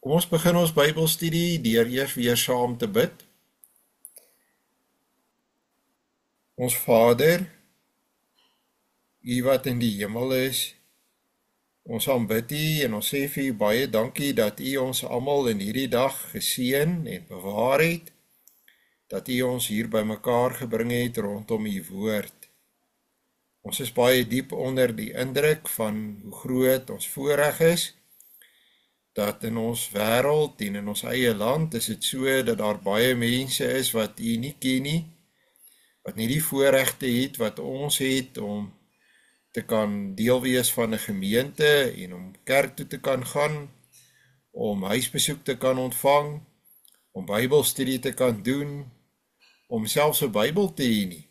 Kom ons begin ons Bybelstudie deur eers weer saam te bid. Ons Vader, U wat in die hemel is, ons aanbid U en ons sê vir U baie dankie dat U ons almal in hierdie dag geseën en bewaar het, dat U ons hier bymekaar gebring het rondom U woord. Ons is baie diep onder die indruk van hoe groot ons voorreg is, dat in ons wêreld en in ons eie land is dit so dat daar baie mense is wat U nie ken nie, wat nie die voorregte het wat ons het om te kan deel wees van 'n gemeente en om kerk toe te kan gaan, om huisbesoek te kan ontvang, om Bybelstudie te kan doen, om selfs 'n Bybel te hê nie.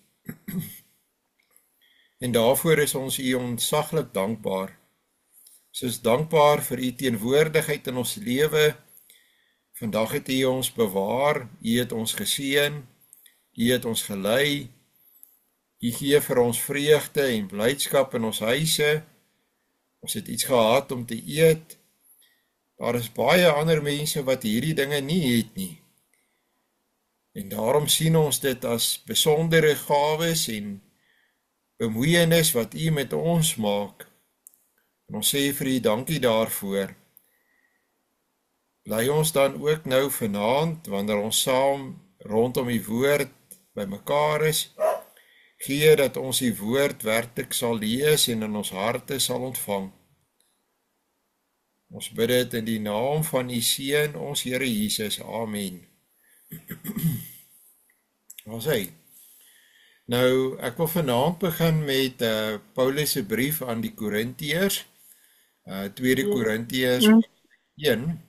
En daarvoor is ons U ontsaglik dankbaar. Ons is dankbaar vir U teenwoordigheid in ons lewe. Vandag het U ons bewaar, U het ons geseën, U het ons gelei, U gee vir ons vreugde en blydskap in ons huise. Ons het iets gehad om te eet. Daar is baie ander mense wat hierdie dinge nie het nie. En daarom sien ons dit as besondere gawes en bemoeienis wat U met ons maak. En ons sê vir U dankie daarvoor. Bly ons dan ook nou vanaand, wanneer ons saam rondom U woord bymekaar is, gee dat ons U woord werklik sal lees en in ons harte sal ontvang. Ons bid dit in die naam van U Seun, ons Here Jesus. Amen. Wat sê? Nou, ek wil vanaand begin met Paulus se brief aan die Korintiërs, 2 Korintiërs 1.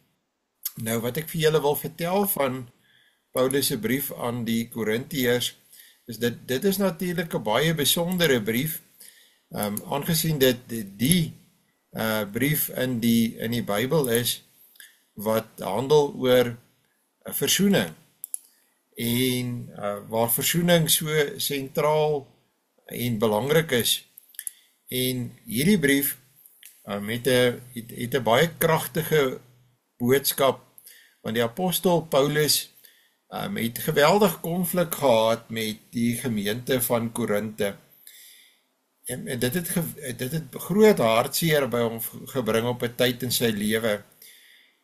Nou, wat ek vir julle wil vertel van Paulus se brief aan die Korintiërs, is dit is natuurlik 'n baie besondere brief, aangesien dit die brief in die Bybel is, wat handel oor versoening, en waar versoening so sentraal en belangrik is. En hierdie brief het 'n baie kragtige boodskap, want die apostel Paulus het geweldig konflik gehad met die gemeente van Korinthe. En dit het groot hartseer by hom gebring op 'n tyd in sy lewe.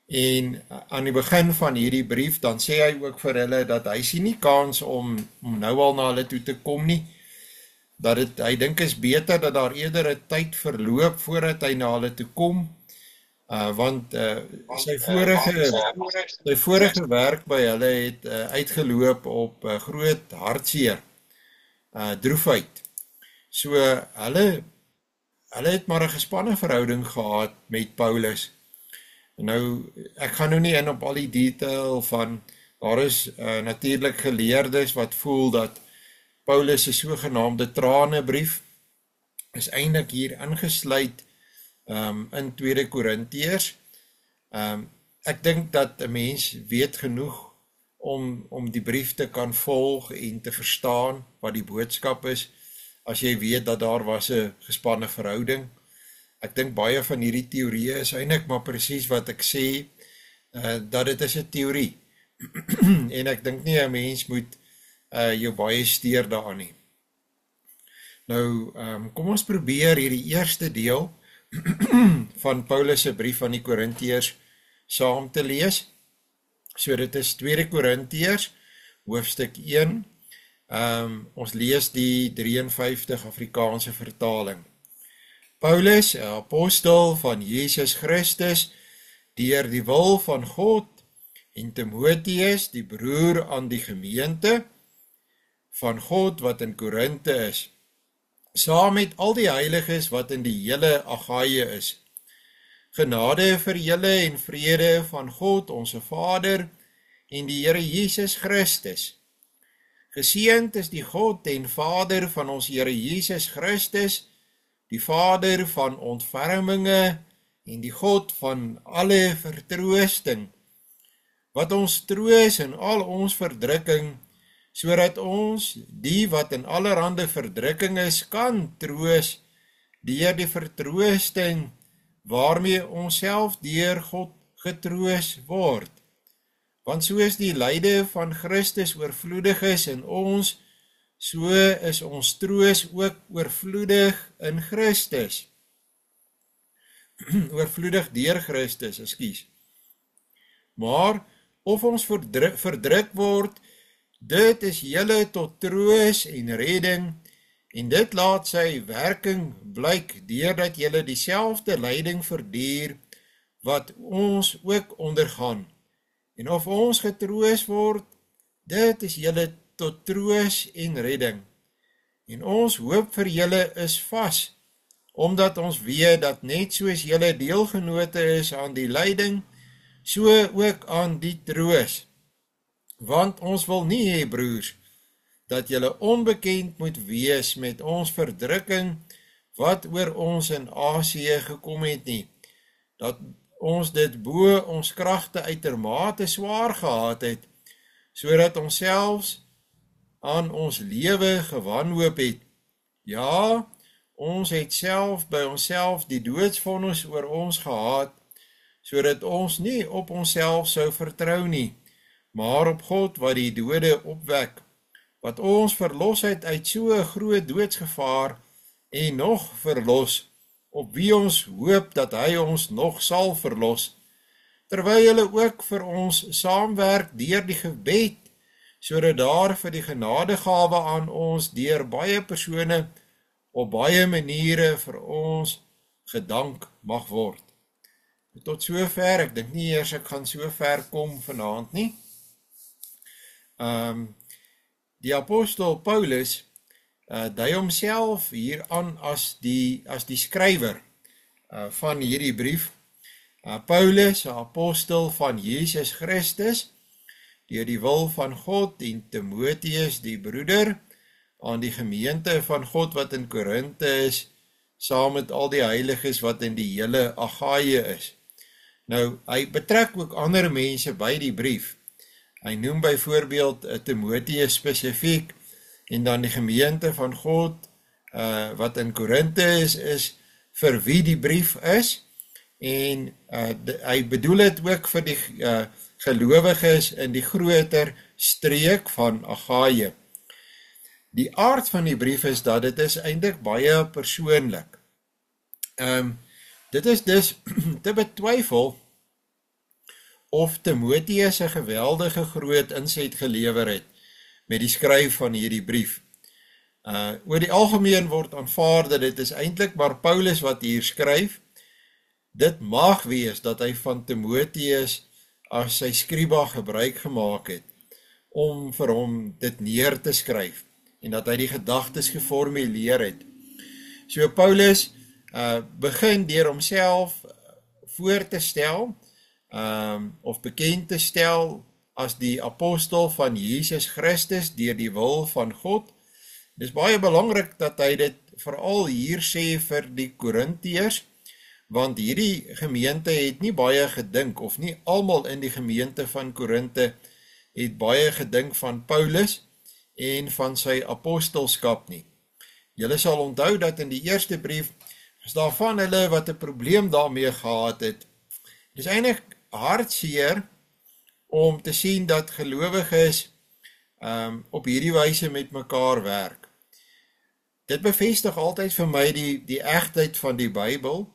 En aan die begin van hierdie brief, dan sê hy ook vir hulle dat hy sien nie kans om nou al na hulle toe te kom nie, dat hy dink is beter dat daar eerder 'n tyd verloop voordat hy na hulle toe kom, want sy vorige werk by hulle het uitgeloop op groot hartseer, droefheid. So hulle het maar 'n gespanne verhouding gehad met Paulus. Nou, ek gaan nou nie in op al die detail van, daar is natuurlik geleerdes wat voel dat Paulus se sogenaamde tranebrief is eintlik hier ingesluit in 2 Korintiërs. Ek dink dat 'n mens weet genoeg om die brief te kan volg en te verstaan wat die boodskap is, as jy weet dat daar was 'n gespanne verhouding. Ek dink baie van hierdie teorieë is eintlik maar presies wat ek sê, dat dit is 'n teorie. En ek dink nie 'n mens moet jou baie steur daaraan nie. Nou, kom ons probeer hierdie eerste deel van Paulus se brief aan die Korintiërs saam te lees. So dit is 2 Korintiërs, hoofstuk 1. Ons lees die 53 Afrikaanse vertaling. Paulus, 'n apostel van Jesus Christus, deur die wil van God, en Timoteus, die broer aan die gemeente van God wat in Korinthe is, saam met al die heiliges wat in die hele Agaïe is. Genade vir julle en vrede van God, onze Vader, en die Here Jesus Christus. Geseënd is die God en Vader van ons Here Jesus Christus, die Vader van ontferminge en die God van alle vertroosting, wat ons troos in al ons verdrukking, sodat ons, die wat in allerhande verdrukking is, kan troos deur die vertroosting waarmee ons self deur God getroos word. Want soos die lyde van Christus oorvloedig is in ons, so is ons troos ook oorvloedig in Christus. Oorvloedig deur Christus, ekskuus. Maar of ons verdruk word, dit is julle tot troos en redding, en dit laat sy werking blyk, deurdat julle dieselfde lyding verduur, wat ons ook ondergaan. En of ons getroos word, dit is julle tot troos en redding. En ons hoop vir julle is vas, omdat ons weet dat net soos julle deelgenote is aan die lyding, so ook aan die troos. Want ons wil nie hê, broers, dat julle onbekend moet wees met ons verdrukking, wat oor ons in Asië gekom het nie, dat ons dit bo ons kragte uitermate swaar gehad het, sodat ons selfs aan ons lewe gewanhoop het. Ja, ons het self by onsself die doodsvonnis oor ons gehad, sodat ons nie op onsself sou vertrou nie, maar op God wat die dode opwek, wat ons verlos het uit so 'n groot doodsgevaar en nog verlos, op wie ons hoop dat hy ons nog sal verlos, terwyl julle ook vir ons saamwerk deur die gebed, sodat daar vir die genadegawe aan ons deur baie persone op baie maniere vir ons gedank mag word. Tot sover, ek dink nie eers ek gaan so ver kom vanaand nie. Die apostel Paulus dui homself hier aan as die skrywer van hierdie brief. Paulus, 'n apostel van Jesus Christus, deur die wil van God, en Timoteus, die broeder, aan die gemeente van God wat in Korinthe is, saam met al die heiliges wat in die hele Agaïe is. Nou, hy betrek ook ander mense by die brief. Hy noem byvoorbeeld Timoteus spesifiek, en dan die gemeente van God, wat in Korinthe is vir wie die brief is, en hy bedoel het ook vir die gelowiges in die groter streek van Agaïe. Die aard van die brief is dat dit is eintlik baie persoonlik. Dit is dus te betwyfel of Timoteus 'n geweldige groot inset gelewer het met die skryf van hierdie brief. Oor die algemeen word aanvaar dat dit is eintlik maar Paulus wat hier skryf. Dit mag wees dat hy van Timoteus as sy skriba gebruik gemaak het om vir hom dit neer te skryf en dat hy die gedagtes geformuleer het. So Paulus begin deur homself voor te stel of bekend te stel as die apostel van Jesus Christus deur die wil van God. Dit is baie belangrik dat hy dit veral hier sê vir die Korintiërs, want hierdie gemeente het nie baie gedink, of nie almal in die gemeente van Korinthe het baie gedink van Paulus en van sy apostelskap nie. Julle sal onthou dat in die eerste brief is daar van hulle wat 'n probleem daarmee gehad het. Dit is eintlik hartseer om te sien dat gelowiges op hierdie wyse met mekaar werk. Dit bevestig altyd vir my die egtheid van die Bybel,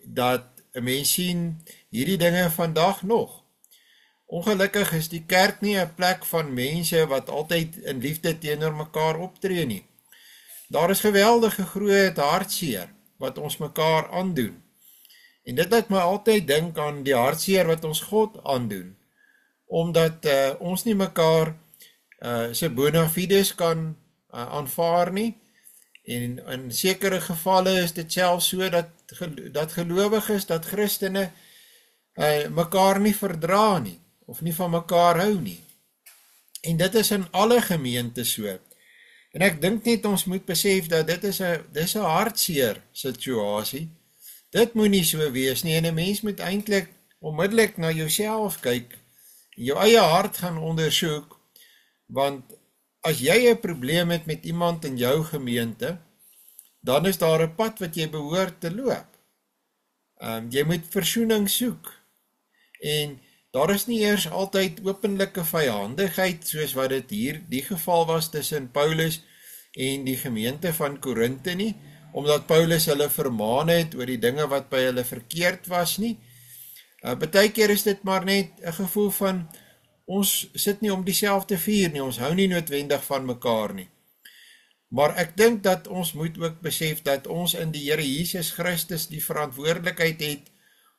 dat 'n mens sien hierdie dinge vandag nog. Ongelukkig is die kerk nie 'n plek van mense wat altyd in liefde teenoor mekaar optree nie. Daar is geweldige groot hartseer wat ons mekaar aandoen. En dit laat my altyd dink aan die hartseer wat ons God aandoen, omdat ons nie mekaar se bona fides kan aanvaar nie, en in sekere gevalle is dit selfs so dat gelowiges, dat Christene mekaar nie verdra nie, of nie van mekaar hou nie. En dit is in alle gemeentes so. En ek dink net ons moet besef dat dit is 'n hartseer situasie. Dit moet nie so wees nie, en 'n mens moet eintlik onmiddellik na jouself kyk, en jou eie hart gaan ondersoek, want as jy 'n probleem het met iemand in jou gemeente, dan is daar 'n pad wat jy behoort te loop. Jy moet versoening soek En daar is nie eers altyd openlike vyandigheid, soos wat dit hier die geval was tussen Paulus en die gemeente van Korinthe nie, omdat Paulus hulle vermaan het oor die dinge wat by hulle verkeerd was nie. Partykeer is dit maar net 'n gevoel van, ons sit nie om dieselfde vuur nie, ons hou nie noodwendig van mekaar nie. Maar ek dink dat ons moet ook besef dat ons in die Here Jesus Christus die verantwoordelikheid het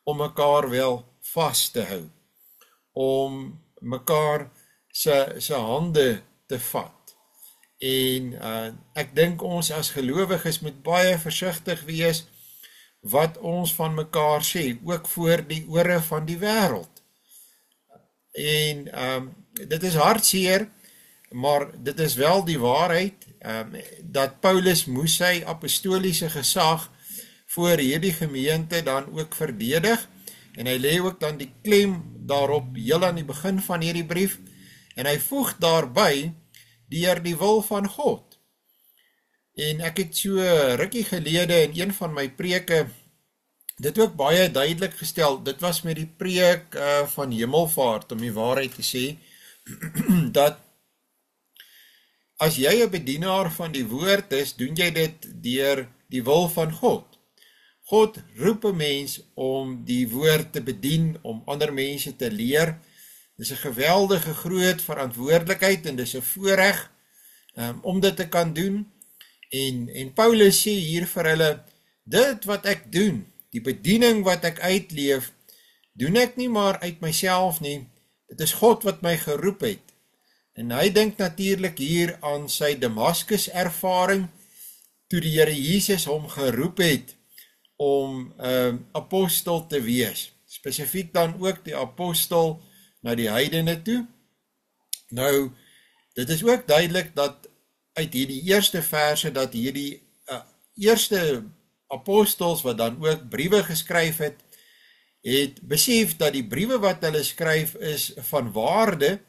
om mekaar wel vas te hou, om mekaar se hande te vat. En ek dink ons as gelowiges moet baie versigtig wees wat ons van mekaar sê, ook voor die ore van die wêreld. En dit is hartseer, maar dit is wel die waarheid, dat Paulus moes sy apostoliese gesag voor hierdie gemeente dan ook verdedig, en hy lê ook dan die klem daarop heel aan die begin van hierdie brief, en hy voeg daarby deur die wil van God. En ek het so rukkie gelede in een van my preke dit ook baie duidelik gestel, dit was met die preek van Hemelvaart, om die waarheid te sê, dat as jy 'n bedienaar van die woord is, doen jy dit deur die wil van God. God roep 'n mens om die woord te bedien, om ander mense te leer. Dis 'n geweldige groot verantwoordelikheid en dis 'n voorreg om dit te kan doen. En Paulus sê hier vir hulle, dit wat ek doen, die bediening wat ek uitleef, doen ek nie maar uit myself nie, dit is God wat my geroep het. En hy dink natuurlik hier aan sy Damaskus ervaring, toe die Here Jesus hom geroep het om apostel te wees. Spesifiek dan ook die apostel na die heidene toe. Nou, dit is ook duidelik dat uit hierdie eerste verse, dat hierdie eerste apostels wat dan ook briewe geskryf het besef dat die briewe wat hulle skryf is van waarde,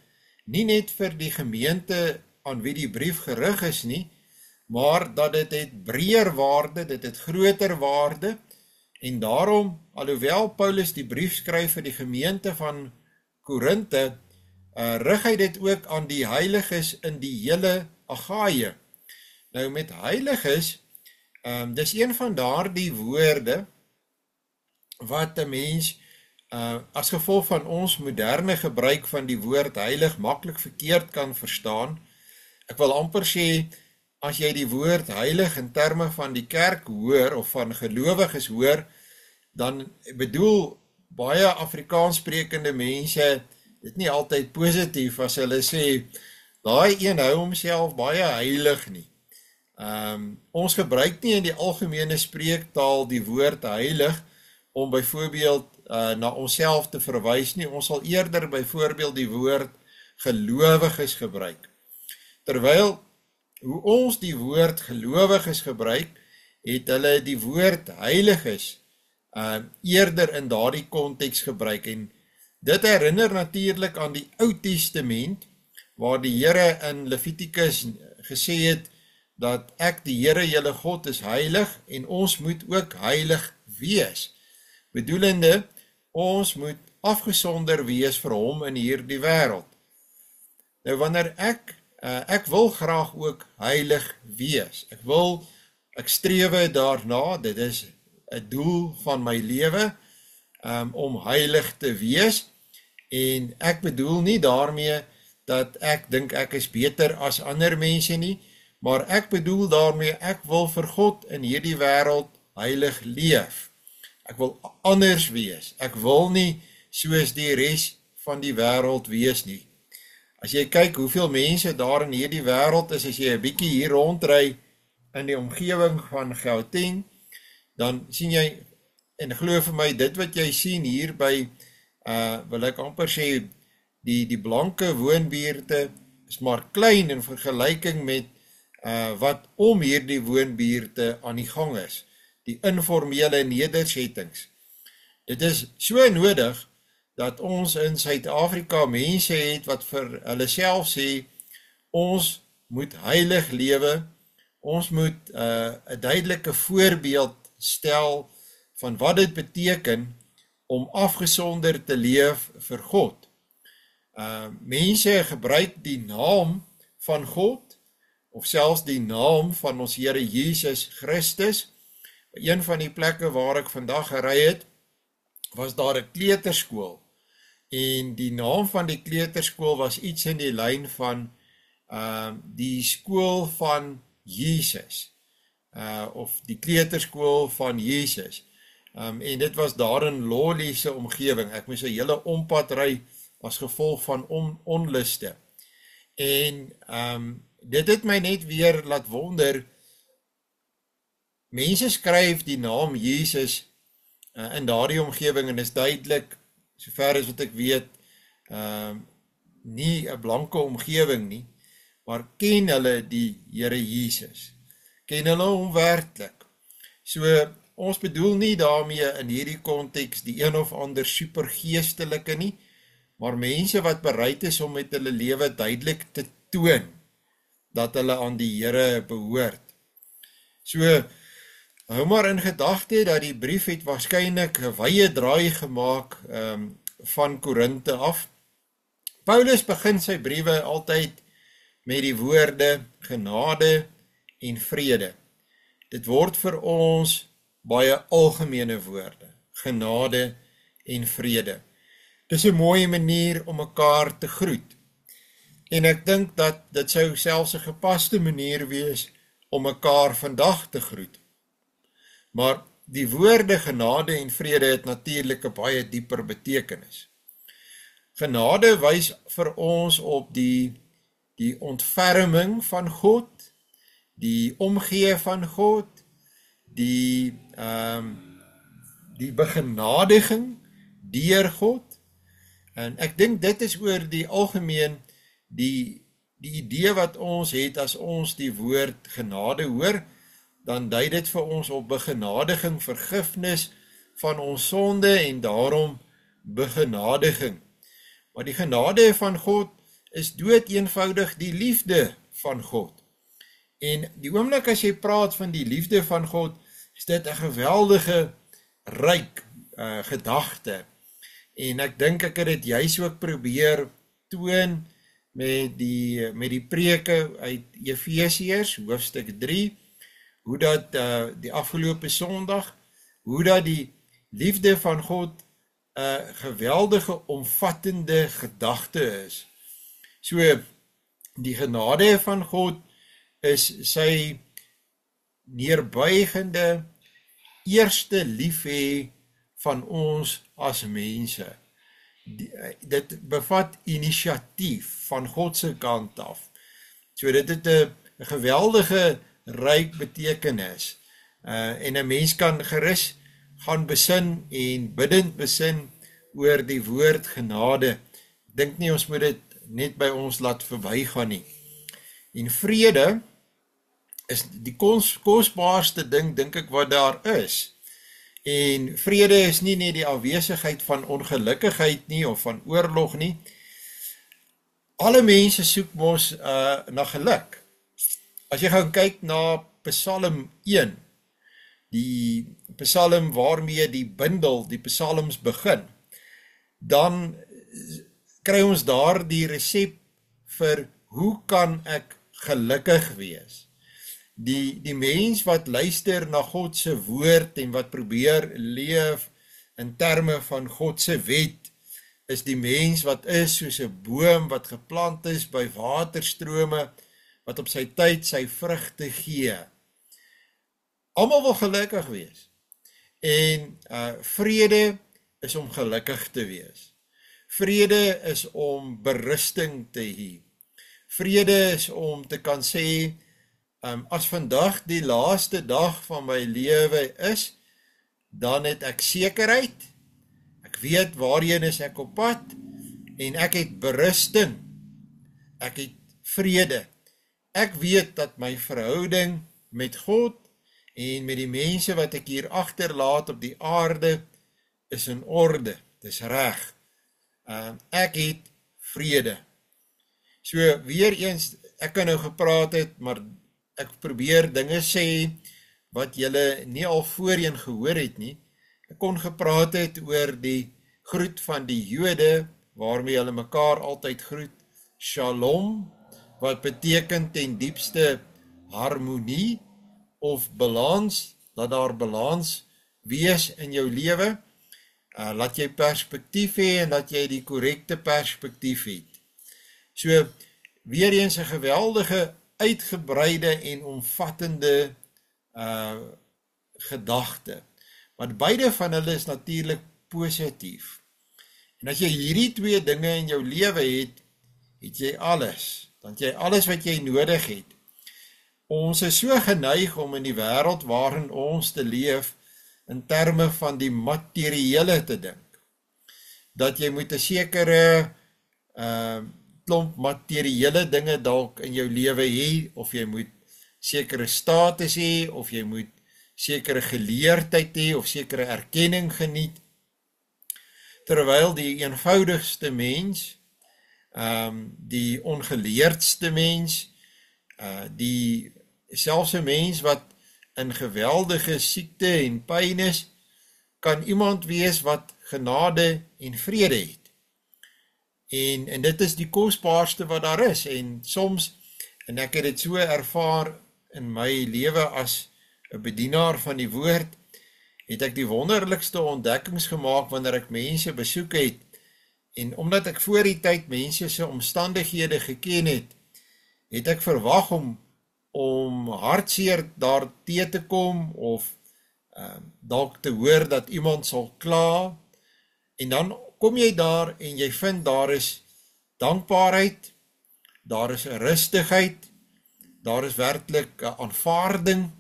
nie net vir die gemeente aan wie die brief gerig is nie, maar dat dit het breër waarde, dit het groter waarde, en daarom, alhoewel Paulus die brief skryf vir die gemeente van Korinthe, rig hy dit ook aan die heiliges in die hele Agaïe. Nou met heiliges, dis een van daardie woorde wat 'n mens as gevolg van ons moderne gebruik van die woord heilig maklik verkeerd kan verstaan. Ek wil amper sê, as jy die woord heilig in terme van die kerk hoor, of van gelowiges hoor, dan bedoel baie Afrikaans sprekende mense dit nie altyd positief as hulle sê, daai een hou homself baie heilig nie. Ons gebruik nie in die algemene spreektaal die woord heilig om byvoorbeeld na onsself te verwys nie. Ons sal eerder byvoorbeeld die woord gelowiges gebruik. Terwyl hoe ons die woord gelowiges gebruik, het hulle die woord heiliges eerder in daardie konteks gebruik. En dit herinner natuurlik aan die Ou Testament, waar die Here in Levitikus gesê het, dat ek die Here julle God is heilig, en ons moet ook heilig wees. Bedoelende, ons moet afgesonder wees vir hom in hierdie wêreld. Nou wanneer ek wil graag ook heilig wees. Ek strewe daarna, dit is 'n doel van my lewe, om heilig te wees, en ek bedoel nie daarmee dat ek dink ek is beter as ander mense nie, maar ek bedoel daarmee, ek wil vir God in hierdie wêreld heilig leef. Ek wil anders wees. Ek wil nie soos die res van die wêreld wees nie. As jy kyk hoeveel mense daar in hierdie wêreld is, as jy 'n bietjie hier rondry in die omgewing van Gauteng, dan sien jy, en glo vir my, dit wat jy sien hier by, wil ek amper sê, die blanke woonbuurte is maar klein in vergelyking met wat om hierdie woonbuurte aan die gang is. Die informele nedersettings. Dit is so nodig dat ons in Suid-Afrika mense het wat vir hulle self sê, ons moet heilig lewe, ons moet 'n duidelike voorbeeld stel van wat dit beteken om afgesonder te leef vir God. Mense gebruik die naam van God, of selfs die naam van ons Here Jesus Christus. Een van die plekke waar ek vandag gery het, was daar 'n kleuterskool, en die naam van die kleuterskool was iets in die lyn van die skool van Jesus, of die kleuterskool van Jesus. En dit was daar in Lolly se omgewing. Ek moes 'n hele ompad ry as gevolg van onluste. En dit het my net weer laat wonder, mense skryf die naam Jesus in daardie omgewing, en is duidelik, sover as wat ek weet, nie 'n blanke omgewing nie, maar ken hulle die Here Jesus? Ken hulle hom werklik? So, ons bedoel nie daarmee in hierdie konteks die een of ander supergeestelike nie, maar mense wat bereid is om met hulle lewe duidelik te toon dat hulle aan die Here behoort. So, hou maar in gedagte dat die brief het waarskynlik 'n wye draai gemaak van Korinte af. Paulus begin sy briewe altyd met die woorde genade en vrede. Dit word vir ons baie algemene woorde, genade en vrede. Dis 'n mooi manier om mekaar te groet. En ek dink dat dit sou selfs 'n gepaste manier wees om mekaar vandag te groet. Maar die woorde genade en vrede het natuurlik 'n baie dieper betekenis. Genade wys vir ons op die ontferming van God, die omgee van God, die begenadiging deur God. En ek dink dit is oor die algemeen die idee wat ons het as ons die woord genade hoor, dan dui dit vir ons op begenadiging, vergifnis van ons sonde en daarom begenadiging. Maar die genade van God is dood eenvoudig die liefde van God. En die oomblik as jy praat van die liefde van God, is dit 'n geweldige ryk gedagte. En ek dink ek het dit juis ook probeer toon met die preke uit Efesiërs hoofstuk 3, hoe dat die afgelope Sondag, hoe dat die liefde van God 'n geweldige omvattende gedagte is. So, die genade van God is sy neerbuigende eerste liefhê van ons as mense. Dit bevat inisiatief van God se kant af. So dit het 'n geweldige ryk betekenis. En 'n mens kan gerus gaan besin en bidend besin oor die woord genade. Ek dink nie ons moet dit net by ons laat verbygaan nie. En vrede is die kosbaarste ding, dink ek, wat daar is. En vrede is nie net die afwesigheid van ongelukkigheid nie, of van oorlog nie. Alle mense soek mos na geluk. As jy gaan kyk na Psalm 1, die Psalm waarmee die bundel, die Psalms begin, dan kry ons daar die resep vir hoe kan ek gelukkig wees. Die mens wat luister na God se woord en wat probeer leef in terme van God se wet, is die mens wat is soos 'n boom wat geplant is by waterstrome, wat op sy tyd sy vrugte gee. Almal wil gelukkig wees. En vrede is om gelukkig te wees. Vrede is om berusting te hê. Vrede is om te kan sê, as vandag die laaste dag van my lewe is, dan het ek sekerheid, ek weet waarheen is ek op pad, en ek het berusting, ek het vrede. Ek weet dat my verhouding met God en met die mense wat ek hier agterlaat op die aarde is in orde, dis reg. Ek het vrede. So weer eens, ek kan nou gepraat het, maar ek probeer dinge sê wat julle nie al voorheen gehoor het nie, kon gepraat het oor die groet van die Jode, waarmee hulle mekaar altyd groet, Shalom, wat beteken ten diepste harmonie of balans, dat daar balans wees in jou lewe, laat jy perspektief hê en dat jy die korrekte perspektief het. So, weer eens 'n geweldige, uitgebreide en omvattende gedagte. Maar beide van hulle is natuurlik positief. En as jy hierdie twee dinge in jou lewe het, het jy alles. Dan het jy alles wat jy nodig het. Ons is so geneig om in die wêreld waarin ons te leef, in terme van die materiële te dink. Dat jy moet 'n sekere klomp materiële dinge dalk in jou lewe hê, of jy moet sekere status hê, of jy moet sekere geleerdheid hê, of sekere erkenning geniet. Terwyl die eenvoudigste mens, die ongeleerdste mens, selfs 'n mens wat in geweldige siekte en pyn is, kan iemand wees wat genade en vrede het. En dit is die kosbaarste wat daar is, en soms, en ek het dit so ervaar in my lewe as 'n bedienaar van die woord, het ek die wonderlikste ontdekkings gemaak wanneer ek mense besoek het, en omdat ek voor die tyd mense se omstandighede geken het, het ek verwag om hartseer daar te kom, of dalk te hoor dat iemand sal kla, en dan kom jy daar en jy vind daar is dankbaarheid, daar is 'n rustigheid, daar is werklik 'n aanvaarding,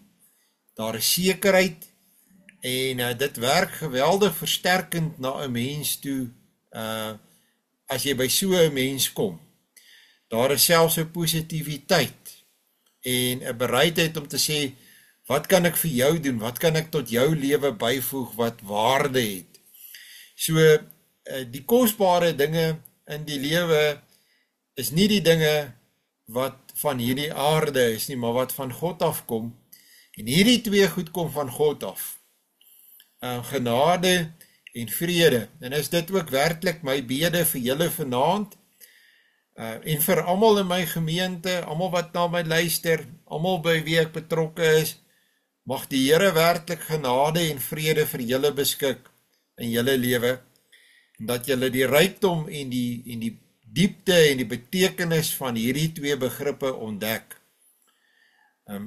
daar is sekerheid, en dit werk geweldig versterkend na 'n mens toe, as jy by so 'n mens kom. Daar is selfs 'n positiwiteit, en 'n bereidheid om te sê, wat kan ek vir jou doen, wat kan ek tot jou lewe byvoeg wat waarde het. So, die kosbare dinge in die lewe is nie die dinge wat van hierdie aarde is nie, maar wat van God afkom, en hierdie twee goed kom van God af. Genade en vrede, en is dit ook werklik my bede vir julle vanaand, en vir almal in my gemeente, almal wat na my luister, almal by wie ek betrokke is, mag die Here werklik genade en vrede vir julle beskik in julle lewe, en dat julle die rykdom en die diepte en die betekenis van hierdie twee begrippe ontdek.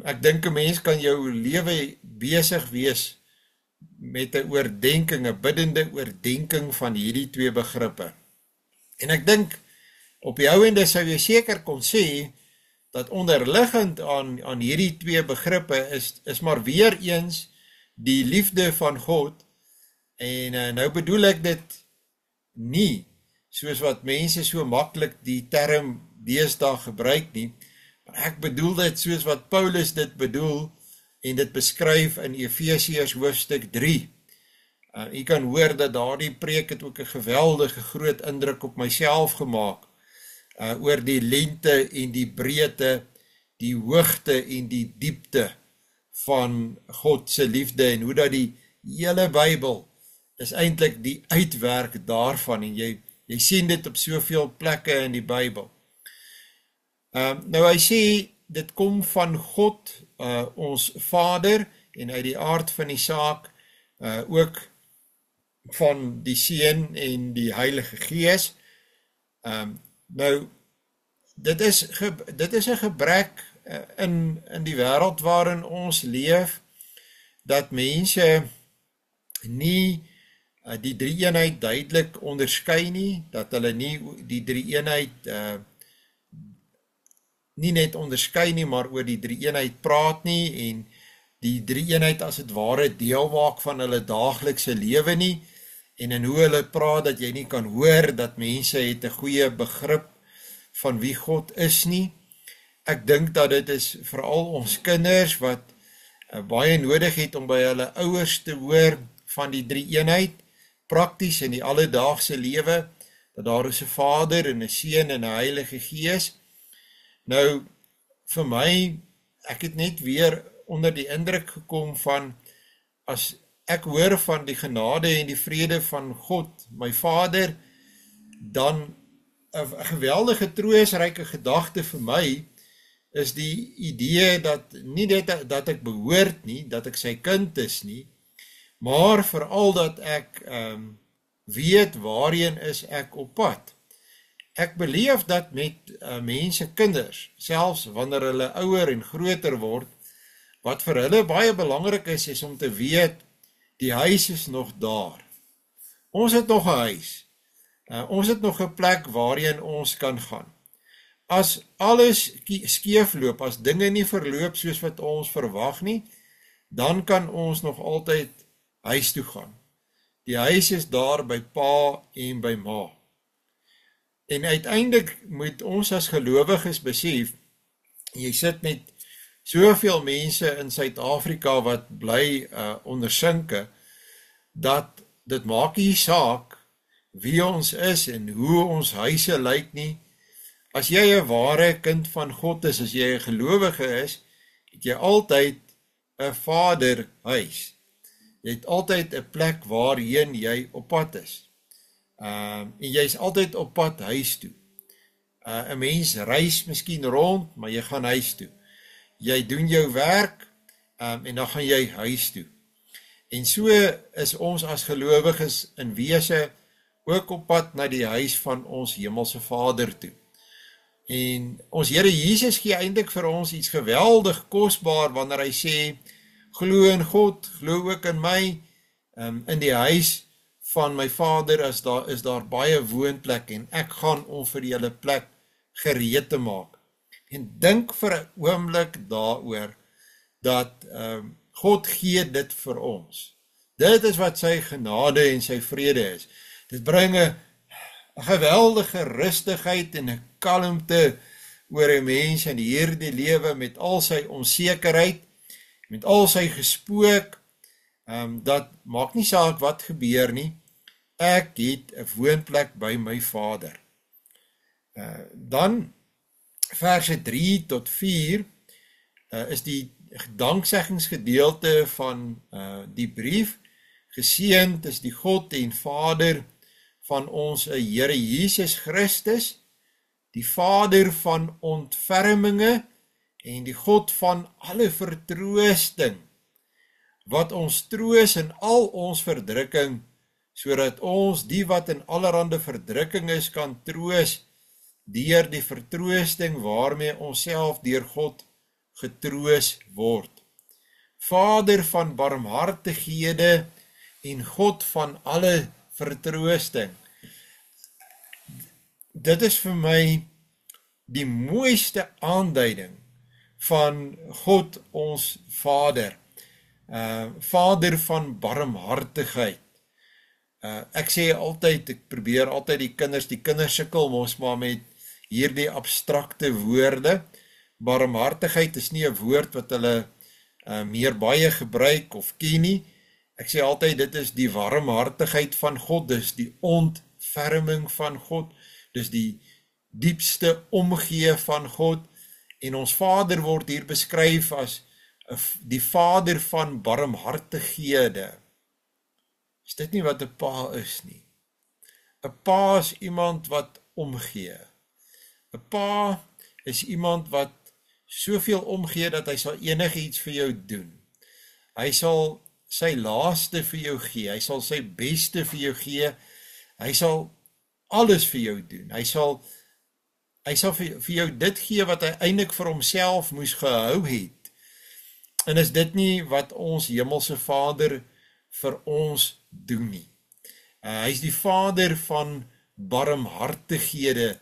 Ek dink 'n mens kan jou lewe besig wees met 'n oordenking, 'n biddende oordenking van hierdie twee begrippe. En ek dink, op die ou ende sou jy seker kon sê, dat onderliggend aan hierdie twee begrippe is maar weer eens die liefde van God, en nou bedoel ek dit nie, soos wat mense so maklik die term deesdae gebruik nie, maar ek bedoel dit soos wat Paulus dit bedoel, en dit beskryf in Efesiërs hoofstuk 3. U kan hoor dat daardie preek het ook 'n geweldige groot indruk op myself gemaak, oor die lengte en die breedte, die hoogte en die diepte van God se liefde, en hoe dat die hele Bybel is eintlik die uitwerk daarvan, en jy sien dit op soveel plekke in die Bybel. Nou hy sê, dit kom van God, ons Vader, en uit die aard van die saak, ook van die Seun en die Heilige Gees. Nou, dit is 'n gebrek in die wêreld waarin ons leef, dat mense nie die drie-eenheid duidelik onderskei nie, dat hulle nie die drie-eenheid nie net onderskei nie, maar oor die drie-eenheid praat nie, en die drie-eenheid as het ware deel maak van hulle daaglikse lewe nie, en in hoe hulle praat, dat jy nie kan hoor, dat mense het 'n goeie begrip van wie God is nie. Ek dink dat dit is veral ons kinders, wat baie nodig het om by hulle ouers te hoor van die drie-eenheid, prakties in die alledaagse lewe, dat daar is 'n Vader en 'n Seun en 'n Heilige Gees. Nou, vir my, ek het net weer onder die indruk gekom van, as ek hoor van die genade en die vrede van God, my Vader, dan 'n geweldige troosryke gedagte vir my is die idee dat nie dit dat ek behoort nie, dat ek sy kind is nie, maar veral dat ek weet waarheen is ek op pad. Ek beleef dat met mense, kinders, selfs wanneer hulle ouer en groter word, wat vir hulle baie belangrik is om te weet, die huis is nog daar. Ons het nog 'n huis. Ons het nog 'n plek waarheen ons kan gaan. As alles skeefloop, as dinge nie verloop soos wat ons verwag nie, dan kan ons nog altyd huis toe gaan. Die huis is daar by pa en by ma. En uiteindelik moet ons as gelowiges besef, jy sit met soveel mense in Suid-Afrika wat bly ondersinke, dat dit maak nie saak wie ons is en hoe ons huise lyk nie. As jy 'n ware kind van God is, as jy 'n gelowige is, het jy altyd 'n vaderhuis. Jy het altyd 'n plek waarheen jy op pad is. En jy is altyd op pad huis toe. 'n Mens reis miskien rond, maar jy gaan huis toe. Jy doen jou werk, en dan gaan jy huis toe. En so is ons as gelowiges in wese ook op pad na die huis van ons hemelse Vader toe. En ons Here Jesus gee eintlik vir ons iets geweldig kosbaar wanneer hy sê, glo in God, glo ook in my, in die huis van my Vader is daar baie woonplek en ek gaan om vir julle plek gereed te maak. En dink vir 'n oomblik daaroor dat God gee dit vir ons. Dit is wat sy genade en sy vrede is. Dit bring 'n geweldige rustigheid en 'n kalmte oor 'n mens in hierdie lewe met al sy onsekerheid, met al sy gespook, dat maak nie saak wat gebeur nie, ek het 'n woonplek by my Vader. Dan verse 3 tot 4 is die dankseggingsgedeelte van die brief. Geseënd is die God en Vader van ons Here Jesus Christus, die Vader van ontferminge en die God van alle vertroosting, wat ons troos in al ons verdrukking, sodat ons die wat in allerhande verdrukking is kan troos, deur die vertroosting waarmee ons self deur God getroos word. Vader van barmhartighede en God van alle vertroosting. Dit is vir my die mooiste aanduiding van God ons Vader. Vader van barmhartigheid. Ek sê altyd, ek probeer altyd die kinders sukkel mos maar met hierdie abstrakte woorde. Barmhartigheid is nie 'n woord wat hulle meer baie gebruik of ken nie. Ek sê altyd, dit is die warmhartigheid van God, dis die ontferming van God, dis die diepste omgee van God, en ons Vader word hier beskryf as die Vader van barmhartighede. Is dit nie wat 'n pa is nie? 'n pa is iemand wat omgee. 'n pa is iemand wat soveel omgee dat hy sal enigiets vir jou doen. Hy sal sy laaste vir jou gee, hy sal sy beste vir jou gee, hy sal alles vir jou doen, hy sal vir jou dit gee wat hy eintlik vir homself moes gehou het. En is dit nie wat ons hemelse Vader vir ons doen nie? Hy is die Vader van barmhartighede,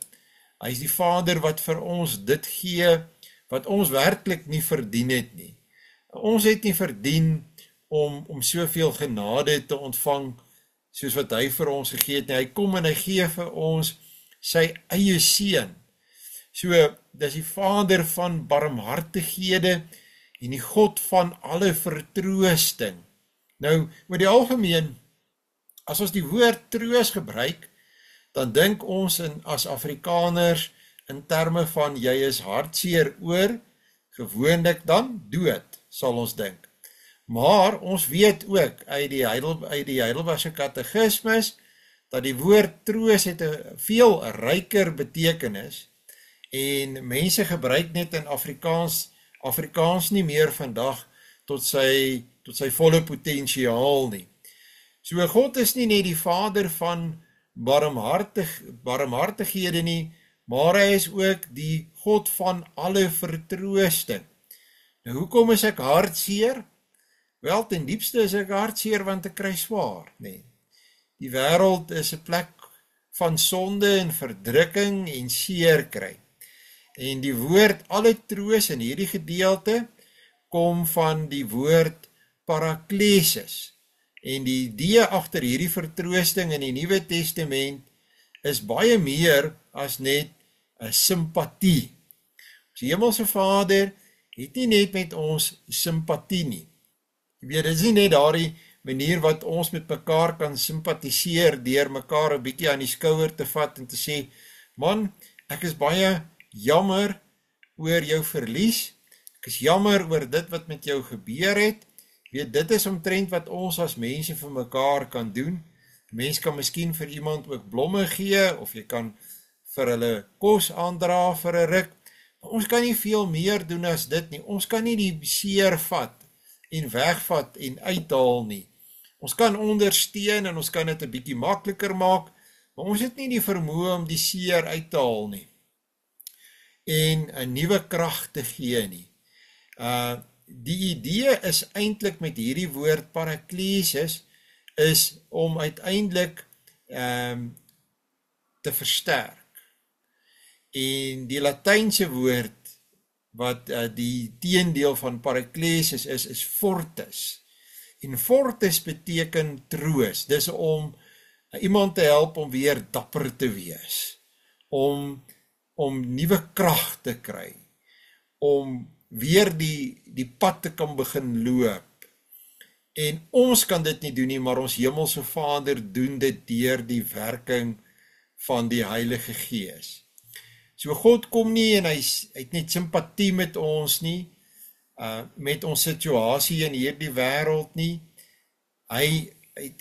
hy is die Vader wat vir ons dit gee, wat ons werklik nie verdien het nie. Ons het nie verdien om soveel genade te ontvang, soos wat hy vir ons gegee het nie. Hy kom en hy gee vir ons sy eie seun. So, dis die Vader van barmhartighede en die God van alle vertroosting. Nou, oor die algemeen, as ons die woord troos gebruik, dan dink ons as Afrikaners in terme van jy is hartseer oor, gewoonlik dan dood, sal ons dink. Maar ons weet ook uit die Heidelbergse Katekismes dat die woord troos het 'n veel ryker betekenis en mense gebruik net in Afrikaans nie meer vandag tot sy volle potensiaal nie. So God is nie net die Vader van barmhartighede nie, maar hy is ook die God van alle vertroosting. Nou hoekom is ek hartseer? Wel, ten diepste is ek hartseer want ek kry swaar, nee. Die wêreld is 'n plek van sonde en verdrukking en seer kry. En die woord alle troos in hierdie gedeelte kom van die woord paraklesis. En die idee agter hierdie vertroosting in die Nuwe Testament is baie meer as net 'n simpatie. Ons Hemelse Vader het nie net met ons simpatie nie. Jy weet, dit is nie net daardie manier wat ons met mekaar kan simpatiseer deur mekaar 'n bietjie aan die skouer te vat en te sê, man, ek is baie jammer oor jou verlies, ek is jammer oor dit wat met jou gebeur het. Jy weet, dit is omtrent wat ons as mense vir mekaar kan doen. Mens kan miskien vir iemand ook blomme gee, of jy kan vir hulle kos aandra vir 'n ruk, maar ons kan nie veel meer doen as dit nie. Ons kan nie die seer vat en wegvat en uithaal nie. Ons kan ondersteun en ons kan dit 'n bietjie makliker maak, maar ons het nie die vermoë om die seer uit te haal nie en 'n nuwe krag te gee nie. Die idee is eintlik met hierdie woord paraklesis is om uiteindelik te versterk. En die Latynse woord wat die teendeel van paraklesis is fortis. En fortis beteken troos. Dis om iemand te help om weer dapper te wees, om nuwe krag te kry, om weer die pad te kan begin loop. En ons kan dit nie doen nie, maar ons Hemelse Vader doen dit deur die werking van die Heilige Gees. So God kom nie en hy het net simpatie met ons nie, met ons situasie in hierdie wêreld nie. Hy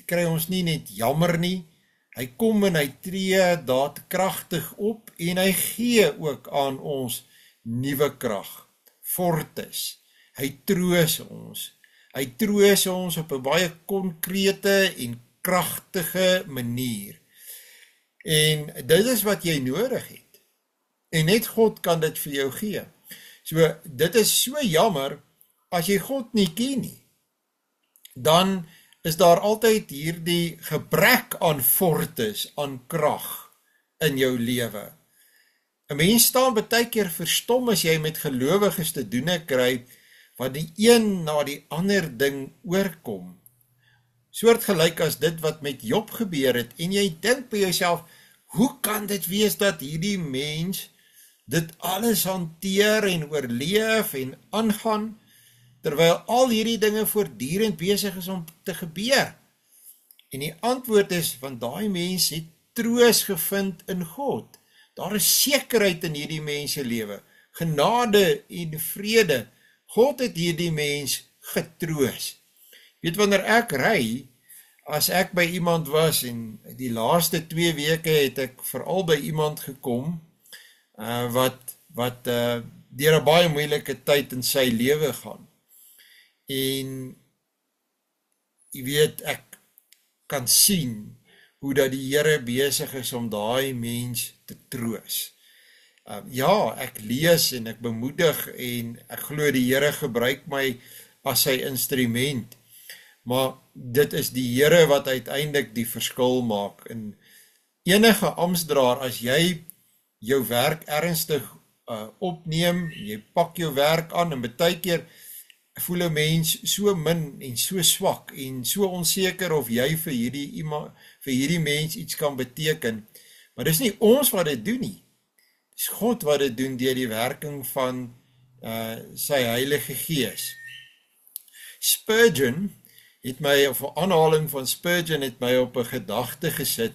kry ons nie net jammer nie, hy kom en hy tree daadkragtig op en hy gee ook aan ons nuwe krag, fortis. Hy troos ons. Hy troos ons op 'n baie konkrete en kragtige manier. En dit is wat jy nodig het. En net God kan dit vir jou gee. So, dit is so jammer, as jy God nie ken nie, dan is daar altyd hierdie gebrek aan fortis, aan krag in jou lewe. 'n Mens staan baie keer verstom as jy met gelowiges te doen kry, wat die een na die ander ding oorkom. Soortgelyk as dit wat met Job gebeur het, en jy dink by jouself, hoe kan dit wees dat hierdie mens dit alles hanteer en oorleef en aangaan, terwyl al hierdie dinge voortdurend besig is om te gebeur? En die antwoord is, want daai mens het troos gevind in God. Daar is sekerheid in hierdie mens se lewe, genade en vrede. God het hierdie mens getroos. Weet, wanneer ek ry, as ek by iemand was, en die laaste 2 weke het ek veral by iemand gekom, wat deur 'n baie moeilike tyd in sy lewe gaan. En jy weet, ek kan sien hoe dat die Here besig is om daai mens te troos. Ja, ek lees en ek bemoedig en ek glo die Here gebruik my as sy instrument, maar dit is die Here wat uiteindelik die verskil maak. En enige amptdraer, as jy jou werk ernstig opneem, jy pak jou werk aan, en baie keer voel 'n mens so min en so swak en so onseker of jy vir hierdie mens iets kan beteken. Maar dis nie ons wat dit doen nie. Dis God wat dit doen deur die werking van sy Heilige Gees. Spurgeon het my, of 'n aanhaling van Spurgeon het my op 'n gedagte gesit.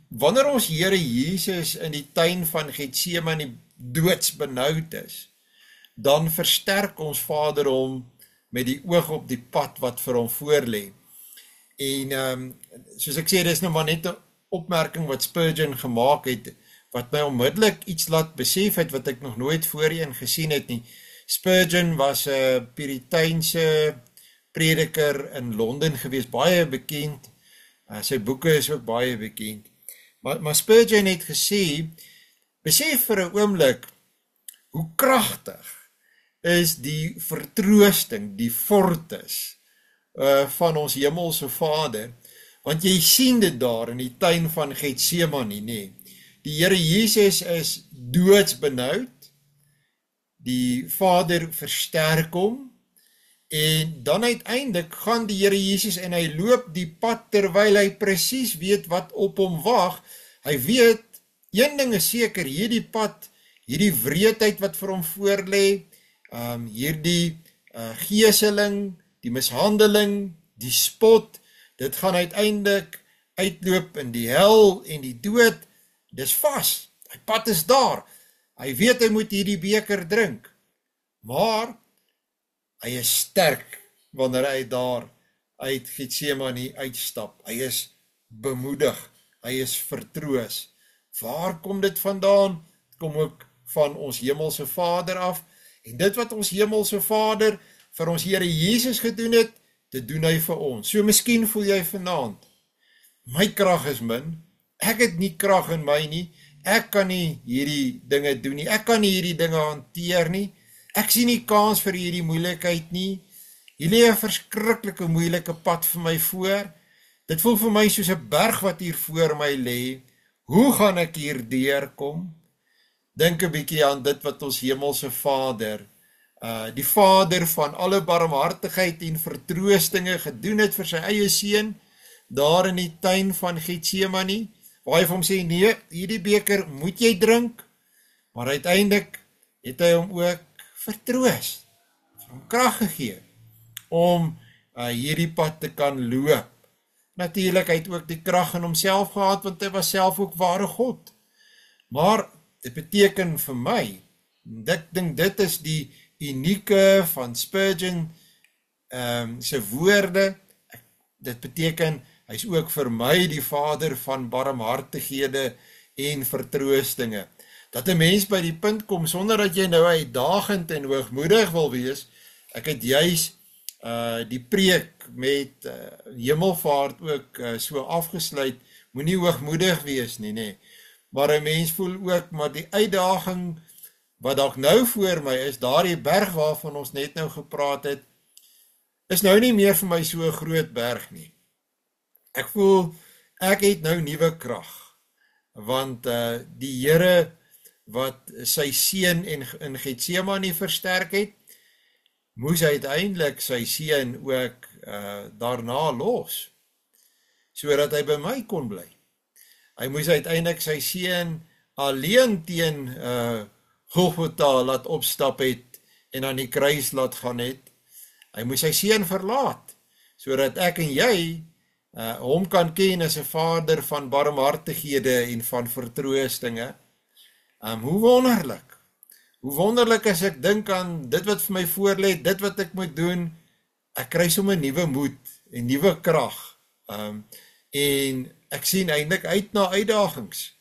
Wanneer ons Here Jesus in die tuin van Getsemane doodsbenoud is, dan versterk ons Vader hom met die oog op die pad wat vir hom voorlê. En soos ek sê, dis nou maar net 'n opmerking wat Spurgeon gemaak het, wat my onmiddellik iets laat besef het, wat ek nog nooit voorheen gesien het nie. Spurgeon was 'n Puriteinse prediker in Londen gewees, baie bekend, sy boeke is ook baie bekend. Maar Spurgeon het gesê, besef vir 'n oomblik, hoe kragtig is die vertroosting, die fortes van ons hemelse Vader, want jy sien dit daar in die tuin van Getsemane, nee. Die Here Jesus is doodsbenoud, die Vader versterk hom, en dan uiteindelik gaan die Here Jesus en hy loop die pad terwyl hy presies weet wat op hom wag. Hy weet, een ding is seker, hierdie pad, hierdie wreedheid wat vir hom voorlê, hierdie geeseling, die mishandeling, die spot, dit gaan uiteindelik uitloop in die hel en die dood, dis vas, die pad is daar, hy weet hy moet hierdie beker drink, maar hy is sterk wanneer hy daar uit Getsemane uitstap, hy is bemoedig, hy is vertroos. Waar kom dit vandaan? Dit kom ook van ons hemelse Vader af, en dit wat ons hemelse Vader vir ons Here Jesus gedoen het, dit doen hy vir ons. So miskien voel jy vanaand, my krag is min, ek het nie krag in my nie, ek kan nie hierdie dinge doen nie, ek kan nie hierdie dinge hanteer nie, ek sien nie kans vir hierdie moeilikheid nie, hier lê 'n verskriklike moeilike pad vir my voor, dit voel vir my soos 'n berg wat hier voor my lê, hoe gaan ek hier deurkom? Dink 'n bietjie aan dit wat ons hemelse Vader, die Vader van alle barmhartigheid en vertroostinge gedoen het vir sy eie seun, daar in die tuin van Getsemane, waar hy vir hom sê, nee, hierdie beker moet jy drink, maar uiteindelik het hy hom ook vertroos, vir hom krag gegee, om hierdie pad te kan loop. Natuurlik, hy het ook die krag in homself gehad, want hy was self ook ware God. Maar dit beteken vir my, ek dink dit is die unieke van Spurgeon sy woorde, dit beteken, hy is ook vir my die Vader van barmhartighede en vertroostinge. Dat 'n mens by die punt kom, sonder dat jy nou uitdagend en hoogmoedig wil wees, ek het juis die preek met hemelvaart ook so afgesluit, moenie hoogmoedig wees nie, nee. Maar 'n mens voel ook, maar die uitdaging wat dalk nou voor my is, daardie berg waarvan ons net nou gepraat het, is nou nie meer vir my so 'n groot berg nie. Ek voel, ek het nou nuwe krag, want die Here wat sy seun in Getsemane versterk het, moes uiteindelik sy seun ook daarna los, sodat hy by my kon bly. Hy moes uiteindelik sy seun alleen teen Golgotha laat opstap het en aan die kruis laat gaan het. Hy moes sy seun verlaat, sodat ek en jy hom kan ken as 'n Vader van barmhartighede en van vertroostinge. Hoe wonderlik. Hoe wonderlik as ek dink aan dit wat vir my voorlê, dit wat ek moet doen, ek kry sommer nuwe moed en nuwe krag. En ek sien eintlik uit na uitdagings,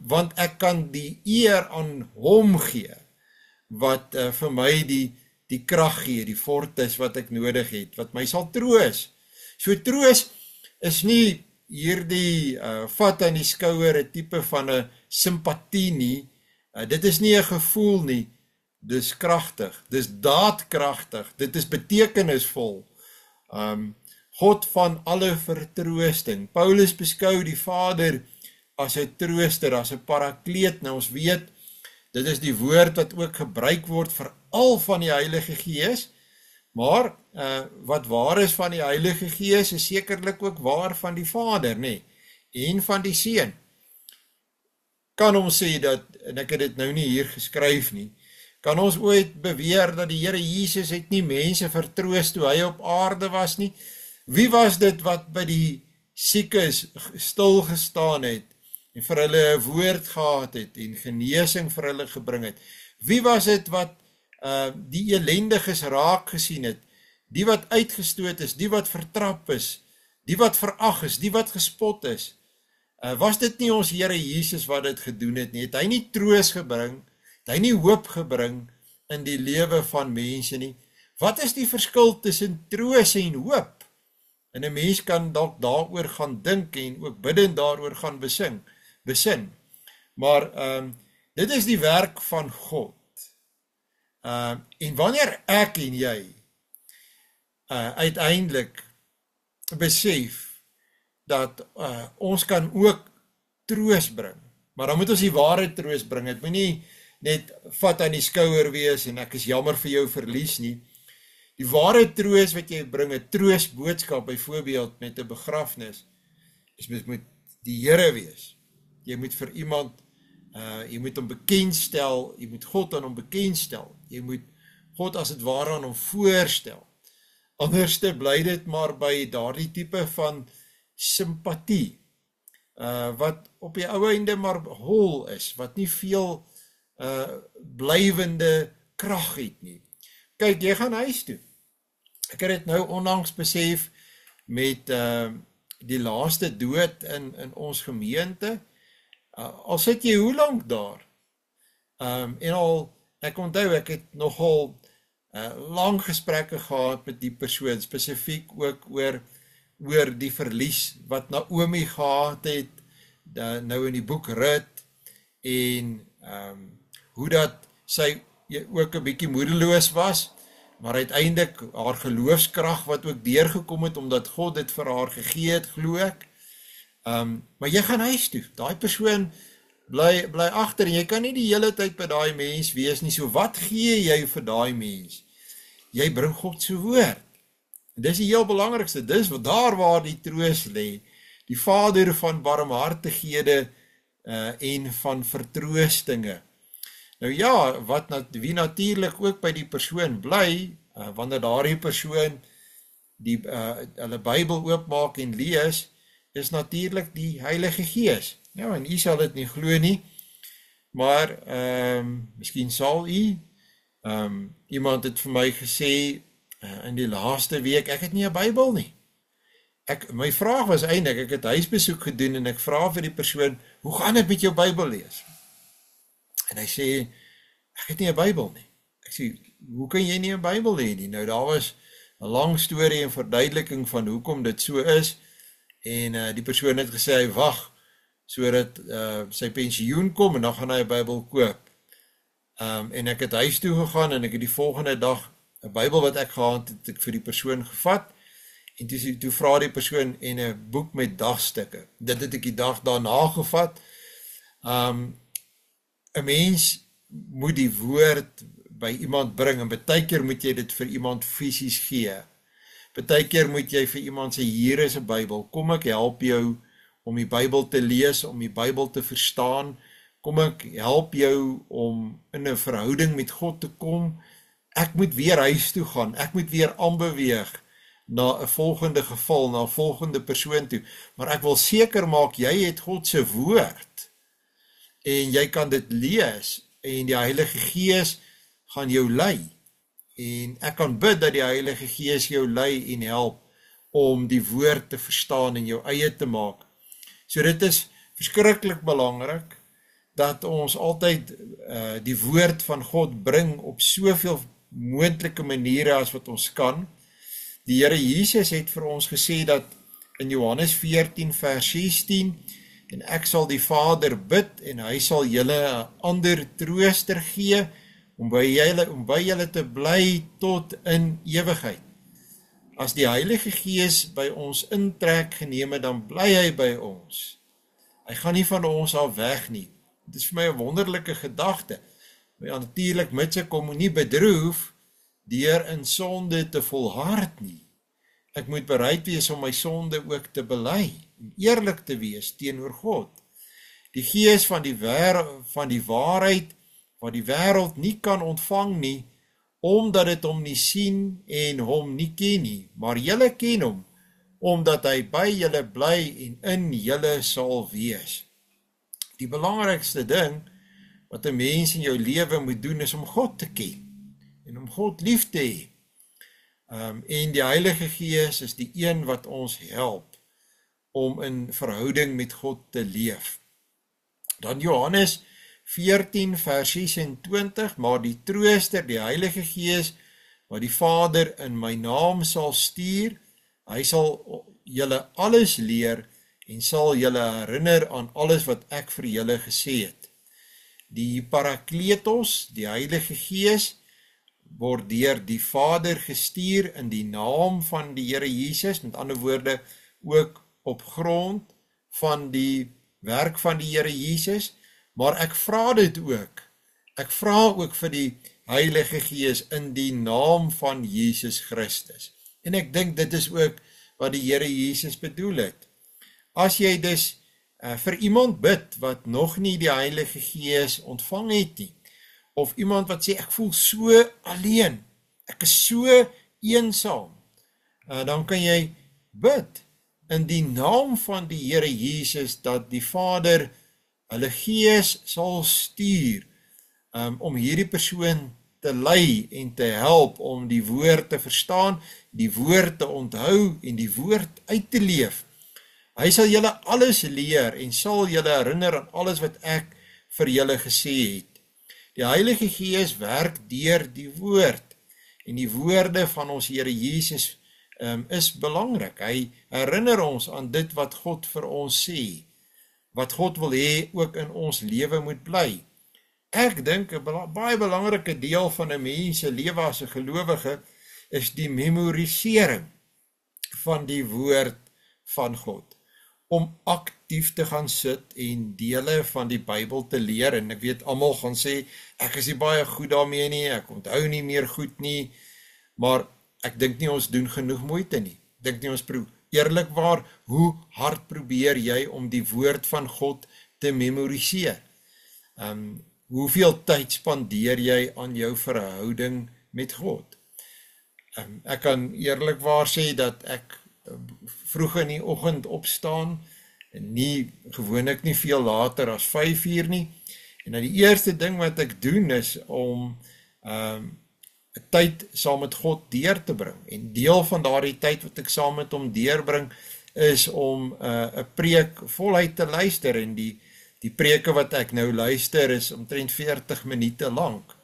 want ek kan die eer aan hom gee, wat vir my die krag gee, die fortes wat ek nodig het, wat my sal troos. So troos is nie hierdie vat aan die skouer, 'n tipe van 'n simpatie nie, dit is nie 'n gevoel nie, dis kragtig, dis daadkragtig, dit is betekenisvol. God van alle vertroosting. Paulus beskou die Vader as 'n trooster, as 'n parakleet. Nou ons weet, dit is die woord wat ook gebruik word vir al van die Heilige Gees, maar wat waar is van die Heilige Gees is sekerlik ook waar van die Vader, nee, en van die Seun. Kan ons sê dat, en ek het dit nou nie hier geskryf nie, kan ons ooit beweer dat die Here Jesus het nie mense vertroos toe hy op aarde was nie? Wie was dit wat by die siekes stil gestaan het en vir hulle 'n woord gehad het en genesing vir hulle gebring het? Wie was dit wat die elendiges raak gesien het, die wat uitgestoot is, die wat vertrap is, die wat verag is, die wat gespot is. Was dit nie ons Here Jesus wat dit gedoen het nie? Het hy nie troos gebring, het hy nie hoop gebring in die lewe van mense nie? Wat is die verskil tussen troos en hoop? En 'n mens kan dalk daaroor gaan dink en ook bidend daaroor gaan besin. Maar dit is die werk van God. En wanneer ek en jy uiteindelik besef dat ons kan ook troos bring, maar dan moet ons die ware troos bring. Het moet nie net vat aan die skouer wees en ek is jammer vir jou verlies nie. Die ware troos wat jy bring, 'n troosboodskap byvoorbeeld met 'n begrafnis, moet die Here wees. Jy moet vir iemand, jy moet hom bekendstel, jy moet God aan hom bekendstel, jy moet God as het ware aan hom voorstel. Anderste bly dit maar by daardie tipe van simpatie, wat op die ou einde maar hol is, wat nie veel blywende krag het nie. Kyk, jy gaan huis toe. Ek het dit nou onlangs besef met die laaste dood in ons gemeente. Al sit jy hoe lank daar? En al, ek onthou, ek het nogal lang gesprekke gehad met die persoon, spesifiek ook oor die verlies wat Naomi gehad het, nou in die boek Rut, en hoe dat sy ook 'n bietjie moedeloos was, maar uiteindelik haar geloofskrag wat ook deurgekom het, omdat God dit vir haar gegee het, glo ek. Maar jy gaan huis toe, daai persoon bly agter, en jy kan nie die hele tyd by daai mens wees nie, so wat gee jy vir daai mens? Jy bring God se woord. En dis die heel belangrikste, dis daar waar die troos lê, die Vader van barmhartighede en van vertroostinge. Nou ja, wie natuurlik ook by die persoon bly, wanneer daardie persoon hulle Bybel oopmaak en lees, is natuurlik die Heilige Gees. Ja, en u sal dit nie glo nie, maar miskien sal u. Iemand het vir my gesê in die laaste week, ek het nie 'n Bybel nie. My vraag was eintlik, ek het huisbesoek gedoen en ek vra vir die persoon, hoe gaan dit met jou Bybel lees? En hy sê, ek het nie 'n Bybel nie. Ek sê, hoe kan jy nie 'n Bybel hê nie? Nou daar was 'n lang storie en verduideliking van hoekom dit so is, en die persoon het gesê, hy wag, sodat sy pensioen kom, en dan gaan hy 'n Bybel koop. En ek het huis toe gegaan, en ek het die volgende dag 'n Bybel wat ek gehad het, ek vir die persoon gevat, en toe vra die persoon, en 'n boek met dagstukke. Dit het ek die dag daarna gevat. 'n Mens moet die woord by iemand bring, en baie keer moet jy dit vir iemand fisies gee. Baie keer moet jy vir iemand sê, hier is 'n Bybel, kom ek help jou om die Bybel te lees, om die Bybel te verstaan, kom ek help jou om in 'n verhouding met God te kom. Ek moet weer huis toe gaan, ek moet weer aanbeweeg na 'n volgende geval, na 'n volgende persoon toe, maar ek wil seker maak, jy het God se woord, en jy kan dit lees, en die Heilige Gees gaan jou lei, en ek kan bid dat die Heilige Gees jou lei en help om die woord te verstaan en jou eie te maak. So dit is verskriklik belangrik dat ons altyd die woord van God bring op soveel moontlike maniere as wat ons kan. Die Here Jesus het vir ons gesê dat in Johannes 14 vers 16, en ek sal die Vader bid, en hy sal julle 'n ander trooster gee, om by julle te bly tot in ewigheid. As die Heilige Gees by ons intrek geneem het, dan bly hy by ons. Hy gaan nie van ons af weg nie. Dit is vir my 'n wonderlike gedagte. Ja, natuurlik, mits ek kom nie bedroef deur in sonde te volhard nie. Ek moet bereid wees om my sonde ook te bely, en eerlik te wees teenoor God. Die Gees van die waarheid, wat die wêreld nie kan ontvang nie, omdat dit hom nie sien en hom nie ken nie, maar julle ken hom, omdat hy by julle bly en in julle sal wees. Die belangrikste ding wat 'n mens in jou lewe moet doen, is om God te ken. en om God lief te hê. En die Heilige Gees is die een wat ons help om in verhouding met God te leef. Dan Johannes 14 vers 26, maar die Trooster, die Heilige Gees, wat die Vader in my naam sal stuur, hy sal julle alles leer en sal julle herinner aan alles wat ek vir julle gesê het. Die Parakletos, die Heilige Gees, word deur die Vader gestuur in die naam van die Here Jesus, met ander woorde ook op grond van die werk van die Here Jesus, maar ek vra dit ook. Ek vra ook vir die Heilige Gees in die naam van Jesus Christus. En ek dink dit is ook wat die Here Jesus bedoel het. As jy dus vir iemand bid wat nog nie die Heilige Gees ontvang het nie, of iemand wat sê ek voel so alleen, ek is so eensaam, dan kan jy bid in die naam van die Here Jesus dat die Vader hulle Gees sal stuur om hierdie persoon te lei en te help om die woord te verstaan, die woord te onthou en die woord uit te leef. Hy sal julle alles leer en sal julle herinner aan alles wat ek vir julle gesê het. Die Heilige Gees werk deur die woord en die woorde van ons Here Jesus is belangrik. Hy herinner ons aan dit wat God vir ons sê, wat God wil hê ook in ons lewe moet bly. Ek dink 'n baie belangrike deel van 'n mens se lewe as 'n gelowige is die memorisering van die woord van God. Om aktief te gaan sit en dele van die Bybel te leer, en ek weet almal gaan sê, ek is nie baie goed daarmee nie, ek onthou nie meer goed nie, maar ek dink nie ons doen genoeg moeite nie. Ek dink nie ons eerlikwaar, hoe hard probeer jy om die woord van God te memoriseer? Hoeveel tyd spandeer jy aan jou verhouding met God? Ek kan eerlikwaar sê dat ek vroeg in die oggend opstaan, en gewoonlik nie veel later as 5 uur nie, en die eerste ding wat ek doen is om tyd saam met God deur te bring, en deel van daardie tyd wat ek saam met hom deurbring, is om 'n preek voluit te luister, en die preke wat ek nou luister is omtrent 40 minute lank,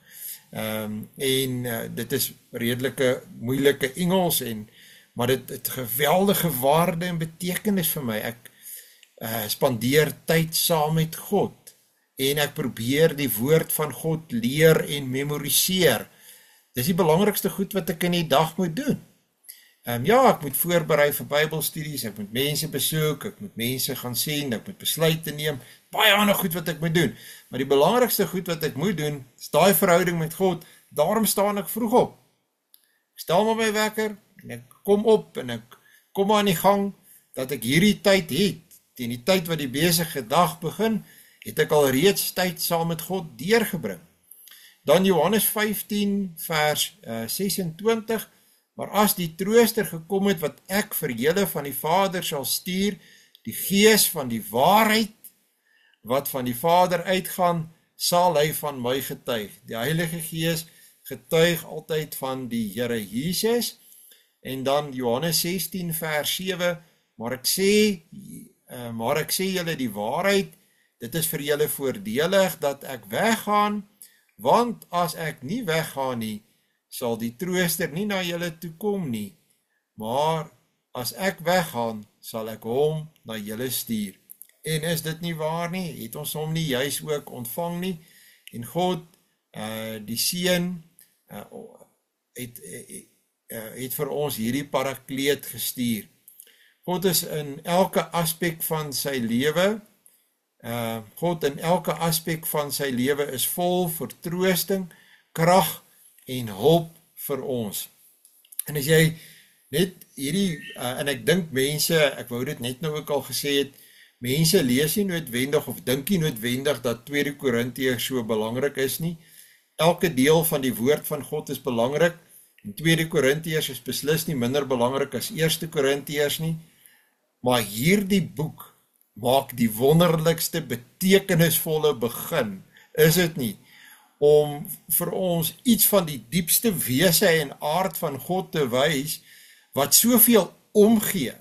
dit is redelike moeilike Engels, maar dit het geweldige waarde en betekenis vir my. Ek spandeer tyd saam met God, en ek probeer die woord van God leer en memoriseer. Dis die belangrikste goed wat ek in die dag moet doen. Ek moet voorberei vir Bybelstudies, ek moet mense besoek, ek moet mense gaan sien, ek moet besluite neem, baie ander goed wat ek moet doen. Maar die belangrikste goed wat ek moet doen, is daai verhouding met God. Daarom staan ek vroeg op. Ek stel maar my wekker, en ek kom op, en ek kom aan die gang, dat ek hierdie tyd het. Teen die tyd wat die besige dag begin, het ek al reeds tyd saam met God deurgebring. Dan Johannes 15 vers 26, maar as die Trooster gekom het wat ek vir julle van die Vader sal stuur, die Gees van die waarheid, wat van die Vader uitgaan, sal hy van my getuig. Die Heilige Gees getuig altyd van die Here Jesus. En dan Johannes 16 vers 7, maar ek sê julle die waarheid, dit is vir julle voordelig dat ek weggaan, want as ek nie weggaan nie, sal die Trooster nie na julle toe kom nie, maar as ek weggaan, sal ek hom na julle stuur. En is dit nie waar nie? Het ons hom nie juis ook ontvang nie? En God, die Seun, het vir ons hierdie Parakleet gestuur. God is in elke aspek van sy lewe, is vol vertroosting, krag en hulp vir ons. En as jy net hierdie, en ek dink mense, ek wou dit net nou ook al gesê het, mense lees nie noodwendig of dink nie noodwendig dat 2 Korintiërs so belangrik is nie. Elke deel van die woord van God is belangrik, en 2 Korintiërs is beslis nie minder belangrik as 1 Korintiërs nie, maar hierdie boek maak die wonderlikste betekenisvolle begin, is dit nie, om vir ons iets van die diepste wese en aard van God te wys, wat soveel omgee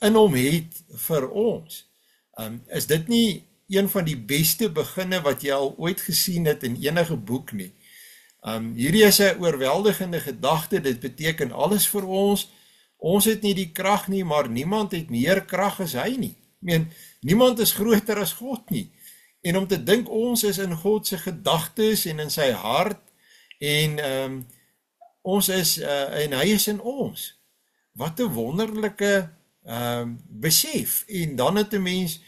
in hom het vir ons. Is dit nie een van die beste beginne wat jy al ooit gesien het in enige boek nie? Hierdie is 'n oorweldigende gedagte, dit beteken alles vir ons. Ons het nie die krag nie, maar niemand het meer krag as hy nie. Ek meen, niemand is groter as God nie. En om te dink ons is in God se gedagtes en in sy hart, en ons is, en hy is in ons. Wat 'n wonderlike besef. En dan het 'n mens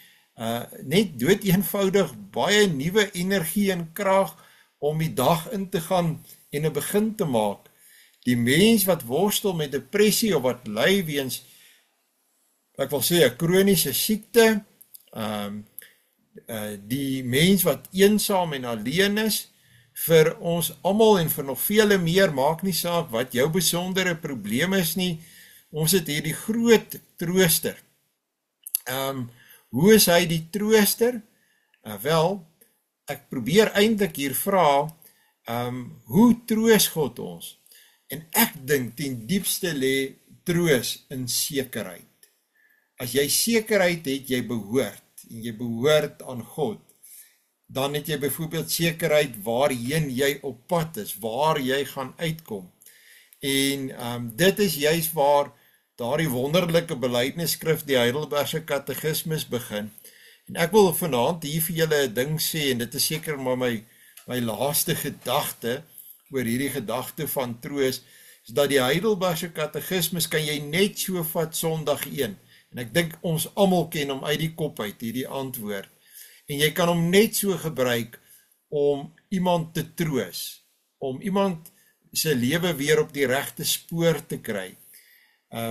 net dood eenvoudig baie nuwe energie en krag om die dag in te gaan en 'n begin te maak. Die mens wat worstel met depressie of wat ly weens, ek wil sê, 'n kroniese siekte, die mens wat eensaam en alleen is, vir ons almal en vir nog vele meer, maak nie saak wat jou besondere probleem is nie, ons het hier die groot trooster. Hoe is hy die trooster? Wel, ek probeer eintlik hier vra, hoe troos God ons? En ek dink ten diepste lê troos in sekerheid. As jy sekerheid het, jy behoort, en jy behoort aan God, dan het jy byvoorbeeld sekerheid waarheen jy op pad is, waar jy gaan uitkom. En dit is juist waar daardie wonderlike belydenisskrif, die Heidelbergse Katekismes, begin. En ek wil vanaand hier vir julle 'n ding sê, en dit is seker maar my laaste gedagte oor hierdie gedagte van troos, is dat die Heidelbergse Katekismes kan jy net so vat Sondag 1. En ek dink ons almal ken hom uit die kop uit, hierdie antwoord. En jy kan hom net so gebruik om iemand te troos, om iemand se lewe weer op die regte spoor te kry.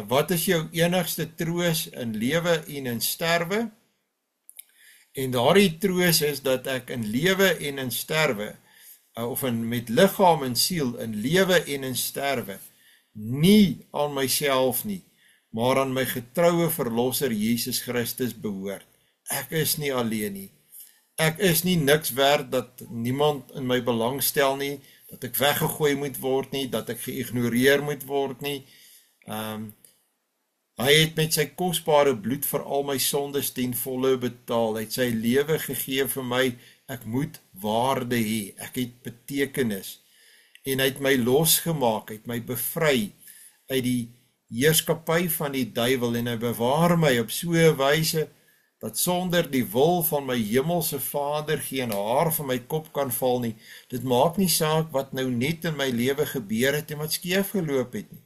Wat is jou enigste troos in lewe en in sterwe? En daardie troos is dat ek in lewe en in sterwe, of met liggaam en siel, in lewe en in sterwe, nie aan myself nie, maar aan my getroue verlosser Jesus Christus behoort. Ek is nie alleen nie. Ek is nie niks werd dat niemand in my belang stel nie, dat ek weggegooi moet word nie, dat ek geïgnoreer moet word nie. Hy het met sy kosbare bloed vir al my sondes ten volle betaal. Hy het sy lewe gegee vir my. Ek moet waarde hê. Ek het betekenis. En hy het my losgemaak, hy het my bevry uit die heerskappy van die duiwel, en hy bewaar my op so 'n wyse dat sonder die wil van my hemelse Vader geen haar van my kop kan val nie. Dit maak nie saak wat nou net in my lewe gebeur het en wat skeef geloop het nie.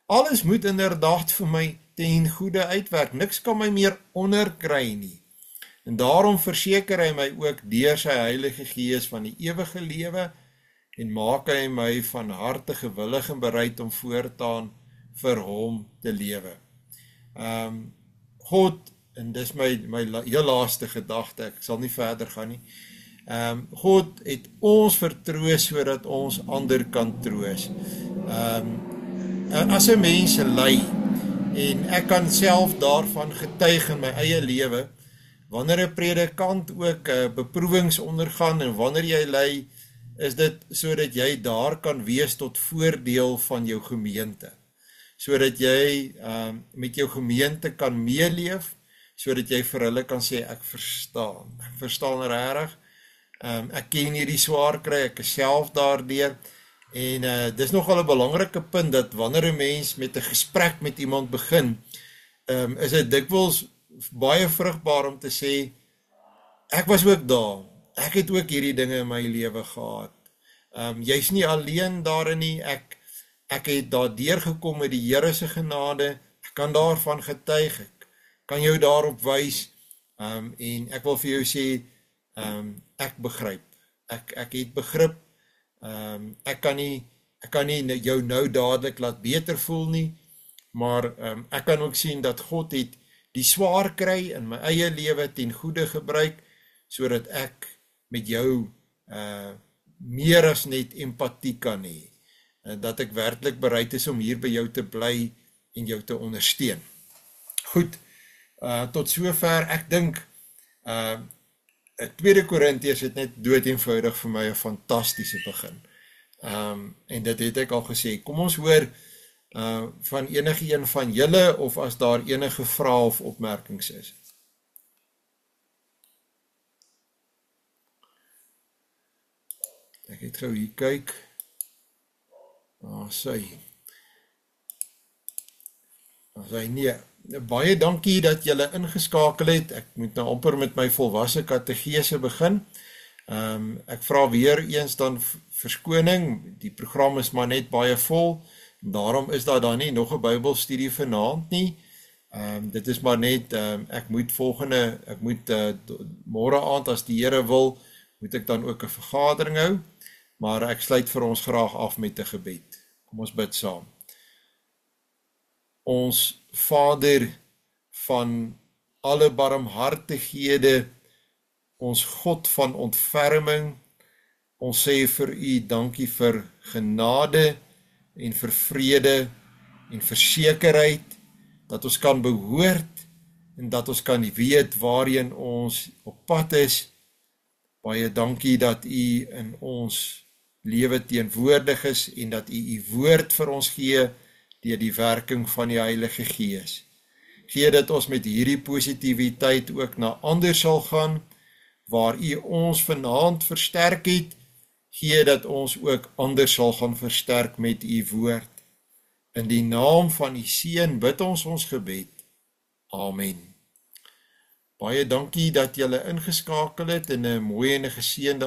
Alles moet inderdaad vir my ten goeie uitwerk. Niks kan my meer onderkry nie. En daarom verseker hy my ook deur sy Heilige Gees van die ewige lewe, en maak hy my van harte gewillig en bereid om voortaan vir hom te lewe. God, en dis my heel laaste gedagte, ek sal nie verder gaan nie, God het ons vertroos sodat ons ander kan troos. As 'n mens ly, en ek kan self daarvan getuig in my eie lewe, wanneer 'n predikant ook beproewings ondergaan, en wanneer jy ly, is dit sodat jy daar kan wees tot voordeel van jou gemeente. Sodat jy met jou gemeente kan meeleef, sodat jy vir hulle kan sê, ek verstaan regtig, ek ken hierdie swaar kry, ek is self daardeur, en dis nogal 'n belangrike punt, dat wanneer 'n mens met 'n gesprek met iemand begin, is dit dikwels baie vrugbaar om te sê, ek was ook daar, ek het ook hierdie dinge in my lewe gehad, jy's nie alleen daarin nie, ek het daardeur gekom met die Here se genade, ek kan daarvan getuig, ek kan jou daarop wys, en ek wil vir jou sê, ek begryp, ek het begrip, ek kan nie jou nou dadelik laat beter voel nie, maar ek kan ook sien dat God het die swaar kry in my eie lewe ten goeie gebruik, sodat ek met jou meer as net empatie kan hê, dat ek werklik bereid is om hier by jou te bly en jou te ondersteun. Goed, tot sover, ek dink, Tweede Korintiërs het net dood eenvoudig vir my 'n fantastiese begin. En dit het ek al gesê. Kom ons hoor van enige een van julle of as daar enige vrae of opmerkings is. Ek het gou hier kyk. Sy nee. Baie dankie dat julle ingeskakel het. Ek moet nou amper met my volwasse kategese begin. Ek vra weer eens dan verskoning. Die program is maar net baie vol. Daarom is daar dan nie nog 'n Bybelstudie vanaand nie. Dit is maar net, ek moet môre aand as die Here wil, moet ek dan ook 'n vergadering hou. Maar ek sluit vir ons graag af met 'n gebed. Kom ons bid saam. Ons Vader van alle barmhartighede, ons God van ontferming, ons sê vir U dankie vir genade en vir vrede en vir sekerheid, dat ons kan behoort en dat ons kan weet waarheen ons op pad is. Baie dankie dat U in ons lewe teenwoordig is en dat U woord vir ons gee deur die werking van die Heilige Gees. Gee dat ons met hierdie positiwiteit ook na ander sal gaan, waar U ons vanaand versterk het, gee dat ons ook ander sal gaan versterk met U woord. In die naam van U Seun bid ons gebed. Amen. Baie dankie dat julle ingeskakel het en 'n mooi en 'n geseënde